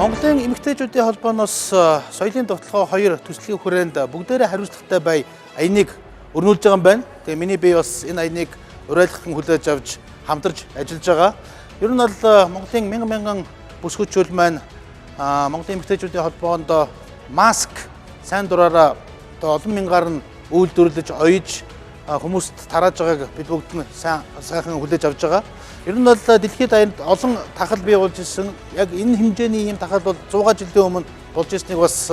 Монголын эмэгтэйчүүдийн холбооноос соёлын довтлогоо хоёр төслийн хүрээнд бүгдээрээ хариуцлагатай бай аяныг өрнүүлж байгаа юм байна. Тэгээ миний бие бас энэ аяныг урайлахын хүлээж авч хамтарч ажиллаж байгаа. Ер нь бол Монголын мянган бүсгүйчүүд маань Монголын эмэгтэйчүүдийн холбоонд маск сайн дураараа олон мянгаар нь үйлдвэрлэж оёж хүмүүст тарааж байгааг бид бүгд нь сайхан хүлээж авч байгаа. Ер нь бол дэлхийд аянд олон тахал бий болж ирсэн. Яг энэ хэмжээний ийм тахал бол 100 жилийн өмнө болж ирснийг бас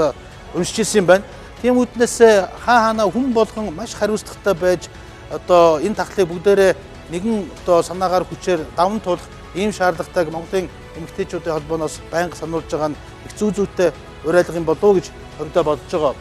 уншиж ирсэн юм байна. Тийм үднээс хаана хүн болгон маш хариуцлагатай байж одоо энэ тахлыг бүгдээрээ нэгэн одоо санаагаар хүчээр даван туулах ийм шаардлагатайг Монголын эмэгтэйчүүдийн холбооноос байнга сануулж байгаа нь их зүй зүйтэй уриалга юм болов уу гэж өргөдөө бодож байгаа.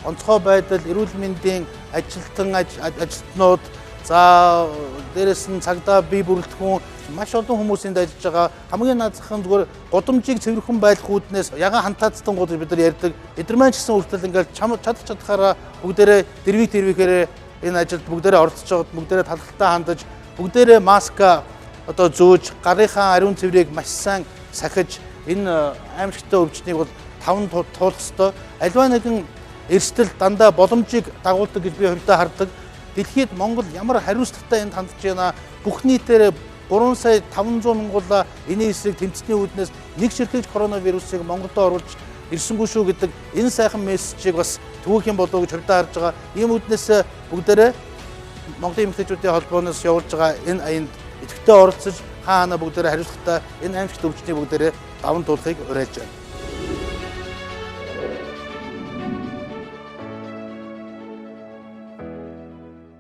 Онцгой байдал, эрүүл мэндийн ажилтнууд, за дээрэс нь цагдаа бие бүрэлдэхүүн маш олон хүмүүсийн ажиллаж байгаа. Хамгийн наазах нь зүгээр гудамжийг цэвэрхэн байлгах үүднээс ягаан хантаацсан гол бид нар ярьдаг. Эдгээр маань ч гэсэн үртэл ингээл чадхаараа бүгдээрээ дэрвийхээрээ энэ ажилд бүгдээрээ оролцож байгаад бүгдээрээ талхалтаа хандаж бүгдээрээ маска одоо зөөж гарынхаа ариун цэврийг маш сайн сахиж энэ аимшигтай өвчнийг бол таван туулах ёстой. Альва нэгэн эрсдэл дандаа боломжийг дагуулдаг гэж би хувьдаа хардаг. Дэлхийд Монгол ямар хариуцлагатай энд хандж байна. Бүх нийтээр 3 сая 500 мянган энийн эсрэг тэмцэний үүднээс нэг ширхэгч коронавирусыг Монголд оруулж ирсэнгүй шүү гэдэг энэ сайхан мессежийг бас түүх юм болов уу гэж хувьдаа харж байгаа. Ийм үүднээс бүгдээрээ Монголын эмэгтэйчүүдийн холбооноос явуулж байгаа энэ аянд идэвхтэй оролцож хаана бүгдээрээ хариуцлагатай энэ аимшигт өвчнийг бүгдээрээ даван туулахыг уриалж байна.